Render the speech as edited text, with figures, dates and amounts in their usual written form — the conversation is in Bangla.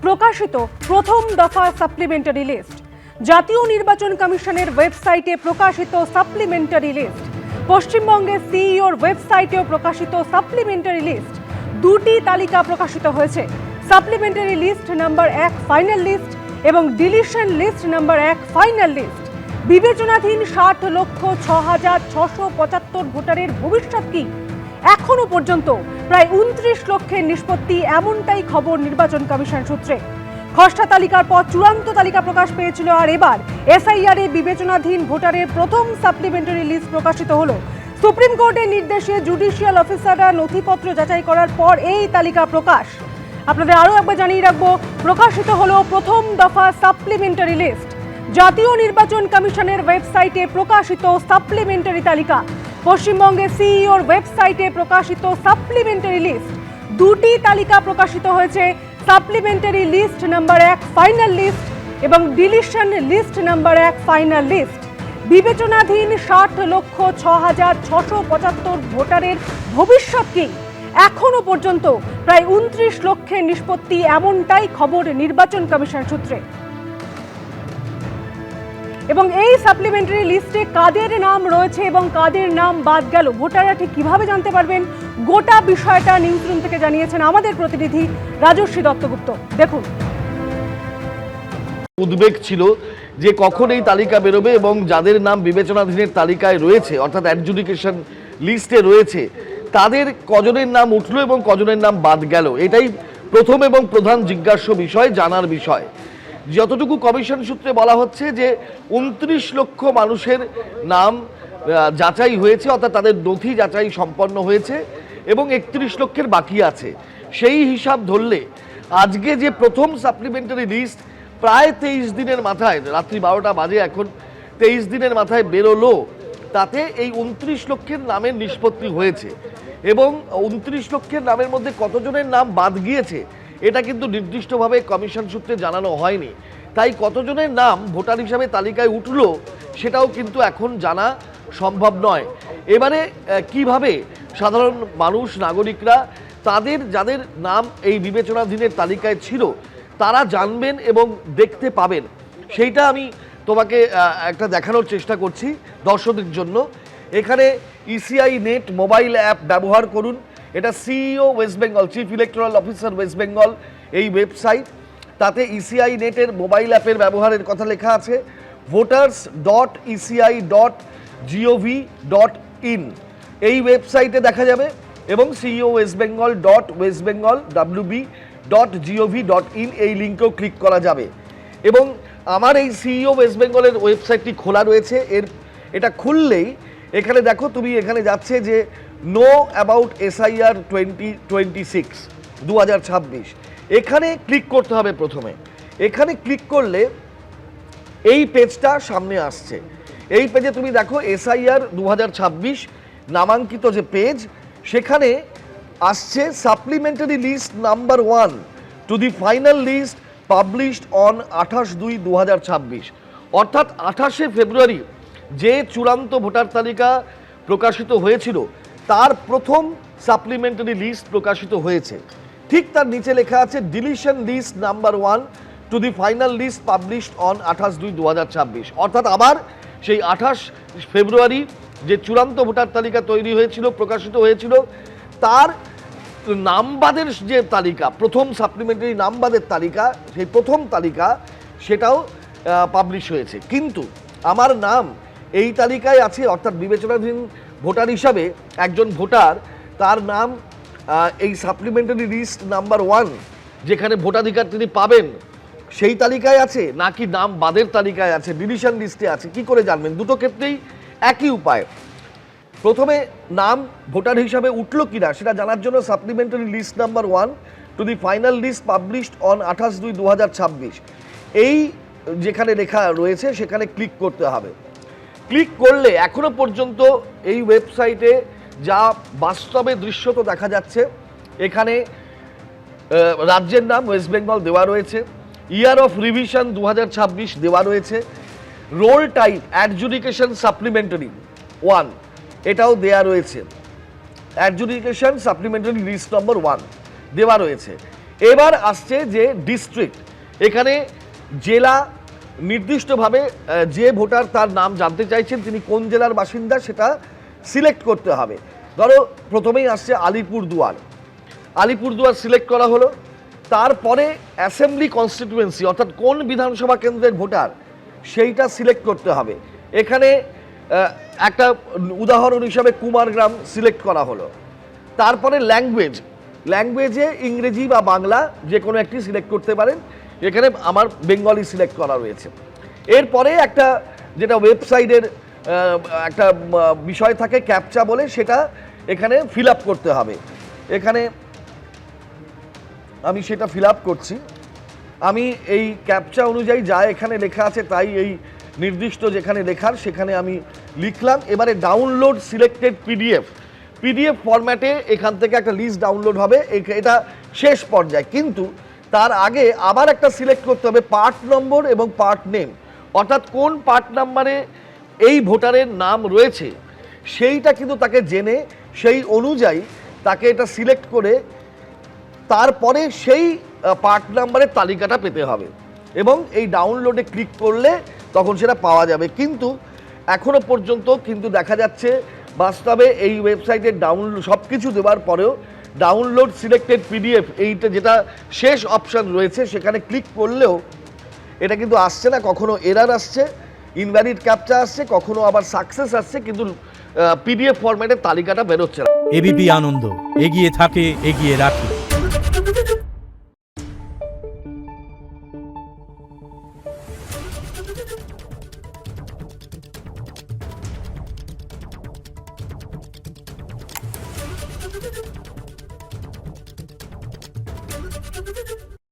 প্রকাশিত প্রথম দফা সাপ্লিমেন্টারি লিস্ট। জাতীয় নির্বাচন কমিশনের ওয়েবসাইটে প্রকাশিত সাপ্লিমেন্টারি লিস্ট, পশ্চিমবঙ্গের সিইওর ওয়েবসাইটেও প্রকাশিত সাপ্লিমেন্টারি লিস্ট। দুটি তালিকা প্রকাশিত হয়েছে, supplementary list number 1 final list এবং deletion list number 1 final list. বিবেচনাধীন 60,06,675 ভোটারের ভবিষ্যৎ কি? এখনো পর্যন্ত প্রায় 29 লক্ষের নিষ্পত্তি, এমনটাই খবর নির্বাচন কমিশন সূত্রে। খসড়া তালিকার পর চূড়ান্ত তালিকা প্রকাশ পেয়েছিল, আর এবার এসআইআর এ বিবেচনাধীন ভোটারের প্রথম সাপ্লিমেন্টারি লিস্ট প্রকাশিত হলো। সুপ্রিম কোর্টের নির্দেশে জুডিশিয়াল অফিসাররা নথিপত্র যাচাই করার পর এই তালিকা প্রকাশ। আপনাদের আরও একবার জানিয়ে রাখবো, প্রকাশিত হলো প্রথম দফা সাপ্লিমেন্টারি লিস্ট। জাতীয় নির্বাচন কমিশনের ওয়েবসাইটে প্রকাশিত সাপ্লিমেন্টারি তালিকা, পশ্চিমবঙ্গের সিইওর ওয়েবসাইটে প্রকাশিত সাপ্লিমেন্টারি লিস্ট। দুটি তালিকা প্রকাশিত হয়েছে, supplementary list number 1 final list এবং deletion list number 1 final list. বিবেচনাধীন 60,06,675 ভোটারের ভবিষ্যৎ কি? এখনো পর্যন্ত প্রায় 29 লক্ষের নিষ্পত্তি, এমনটাই খবর নির্বাচন কমিশন সূত্রে। এবং এই সাপ্লিমেন্টারি লিস্টে কাদের নাম রয়েছে এবং কাদের নাম বাদ গেল, ভোটাররা ঠিক কিভাবে জানতে পারবেন, গোটা বিষয়টা নিউজরুম থেকে জানিয়েছেন আমাদের প্রতিনিধি রাজশ্রী দত্তগুপ্ত। দেখুন। উদ্বেগ ছিল যে কখন এই তালিকা বেরোবে এবং যাদের নাম বিবেচনাধীনের তালিকায় রয়েছে, অর্থাৎ অ্যাডজুডিকেশন লিস্টে রয়েছে, তাদের কজনের নাম উঠলো এবং কজনের নাম বাদ গেল। এটাই প্রথম এবং প্রধান জিজ্ঞাস্য বিষয়, জানার বিষয়। যতটুকু কমিশন সূত্রে বলা হচ্ছে যে 29 লক্ষ মানুষের নাম যাচাই হয়েছে, অর্থাৎ তাদের নথি যাচাই সম্পন্ন হয়েছে এবং 31 লক্ষের বাকি আছে। সেই হিসাব ধরলে আজকে যে প্রথম সাপ্লিমেন্টারি লিস্ট প্রায় 23 দিনের মাথায়, রাত্রি 12টা বাজে এখন, 23 দিনের মাথায় বেরোলো, তাতে এই 29 লক্ষের নামের নিষ্পত্তি হয়েছে। এবং 29 লক্ষের নামের মধ্যে কতজনের নাম বাদ গিয়েছে এটা কিন্তু নির্দিষ্টভাবে কমিশন সূত্রে জানানো হয়নি। তাই কতজনের নাম ভোটার হিসাবে তালিকায় উঠলো সেটাও কিন্তু এখন জানা সম্ভব নয়। এবারে কিভাবে সাধারণ মানুষ, নাগরিকরা তাদের যাদের নাম এই বিবেচনাধীনের তালিকায় ছিল তারা জানবেন এবং দেখতে পাবেন, সেইটা আমি তোমাকে একটা দেখানোর চেষ্টা করছি দর্শকদের জন্য। এখানে ইসিআই নেট মোবাইল অ্যাপ ব্যবহার করুন। এটা CEO West Bengal, chief electoral officer West Bengal এই ওয়েবসাইট। তাতে ইসিআই নেটের মোবাইল অ্যাপের ব্যবহারের কথা লেখা আছে। voters.eci.gov.in এই ওয়েবসাইটে দেখা যাবে এবং সিইও ওয়েস্ট বেঙ্গল .westbengal.wb.gov.in এই লিঙ্কেও ক্লিক করা যাবে। এবং আমার এই সিইও ওয়েস্ট বেঙ্গলের ওয়েবসাইটটি খোলা রয়েছে। এটা খুললেই এখানে দেখো, তুমি এখানে যাচ্ছে যে নো অ্যাবাউট এসআইআর 2026 এখানে ক্লিক করতে হবে। প্রথমে এখানে ক্লিক করলে এই পেজটা সামনে আসছে। এই পেজে তুমি দেখো এসআইআর 2026 নামাঙ্কিত যে পেজ, সেখানে আসছে supplementary list number 1 to the final list published on 28/2/2026, অর্থাৎ 28শে ফেব্রুয়ারি যে চূড়ান্ত ভোটার তালিকা প্রকাশিত হয়েছিল তার প্রথম সাপ্লিমেন্টারি লিস্ট প্রকাশিত হয়েছে। ঠিক তার নিচে লেখা আছে deletion list number 1 to the final list published on 28/2/2026, অর্থাৎ আবার সেই 28 ফেব্রুয়ারি যে চূড়ান্ত ভোটার তালিকা তৈরি হয়েছিল, প্রকাশিত হয়েছিল, তার নামবাদের যে তালিকা, প্রথম সাপ্লিমেন্টারি নামবাদের তালিকা, সেই প্রথম তালিকা সেটাও পাবলিশ হয়েছে। কিন্তু আমার নাম এই তালিকায় আছে, অর্থাৎ বিবেচনাধীন ভোটার হিসাবে একজন ভোটার, তার নাম এই সাপ্লিমেন্টারি লিস্ট নাম্বার 1 যেখানে ভোটাধিকার তিনি পাবেন সেই তালিকায় আছে নাকি নাম বাদের তালিকায় আছে, ডিলিশন লিস্টে আছে, কি করে জানবেন? দুটো ক্ষেত্রেই একই উপায়। প্রথমে নাম ভোটার হিসাবে উঠলো কিনা সেটা জানার জন্য supplementary list number 1 to the final list published on 28/2/2026 এই যেখানে লেখা রয়েছে সেখানে ক্লিক করতে হবে। ক্লিক করলে এখনো পর্যন্ত এই ওয়েবসাইটে যা বাস্তবে দৃশ্যত দেখা যাচ্ছে, এখানে রাজ্যের নাম ওয়েস্ট বেঙ্গল দেওয়া রয়েছে, ইয়ার অফ রিভিশন 2026 দেওয়া রয়েছে, রোল টাইপ অ্যাডজুডিকেশন সাপ্লিমেন্টারি 1 এটাও দেওয়া রয়েছে, অ্যাডজুডিকেশন সাপ্লিমেন্টারি লিস্ট নম্বর 1 দেওয়া রয়েছে। এবার আসছে যে ডিস্ট্রিক্ট, এখানে জেলা নির্দিষ্টভাবে যে ভোটার তার নাম জানতে চাইছেন তিনি কোন জেলার বাসিন্দা সেটা সিলেক্ট করতে হবে। ধরো প্রথমেই আসছে আলিপুরদুয়ার সিলেক্ট করা হলো, তারপরে অ্যাসেম্বলি কনস্টিটিউয়েন্সি অর্থাৎ কোন বিধানসভা কেন্দ্রের ভোটার সেইটা সিলেক্ট করতে হবে। এখানে একটা উদাহরণ হিসাবে কুমারগ্রাম সিলেক্ট করা হলো। তারপরে ল্যাঙ্গুয়েজে ইংরেজি বা বাংলা যে কোনো একটি সিলেক্ট করতে পারেন, এখানে আমার বেঙ্গলি সিলেক্ট করা রয়েছে। এরপরে একটা যেটা ওয়েবসাইটের একটা বিষয় থাকে ক্যাপচা বলে, সেটা এখানে ফিল আপ করতে হবে। এখানে আমি সেটা ফিল আপ করছি। আমি এই ক্যাপচা অনুযায়ী যা এখানে লেখা আছে তাই এই নির্দিষ্ট যেখানে লেখার সেখানে আমি লিখলাম। এবারে ডাউনলোড সিলেক্টেড পিডিএফ ফরম্যাটে এখান থেকে একটা লিস্ট ডাউনলোড হবে, এটা শেষ পর্যায়ে। কিন্তু তার আগে আবার একটা সিলেক্ট করতে হবে পার্ট নম্বর এবং পার্ট নেম, অর্থাৎ কোন পার্ট নাম্বারে এই ভোটারের নাম রয়েছে সেইটা কিন্তু তাকে জেনে সেই অনুযায়ী তাকে এটা সিলেক্ট করে তারপরে সেই পার্ট নাম্বারের তালিকাটা পেতে হবে এবং এই ডাউনলোডে ক্লিক করলে তখন সেটা পাওয়া যাবে। কিন্তু এখনো পর্যন্ত কিন্তু দেখা যাচ্ছে বাস্তবে এই ওয়েবসাইটের ডাউনলোড সব কিছু দেওয়ার পরেও ডাউনলোড সিলেক্টেড পিডিএফ এইটা যেটা শেষ অপশান রয়েছে সেখানে ক্লিক করলেও এটা কিন্তু আসছে না। কখনো এরার আসছে, ইনভ্যালিড ক্যাপচা আসছে, কখনো আবার সাকসেস আসছে, কিন্তু পিডিএফ ফরম্যাটের তালিকাটা বেরোচ্ছে না। এবিপি আনন্দ এগিয়ে থাকে, এগিয়ে রাখে।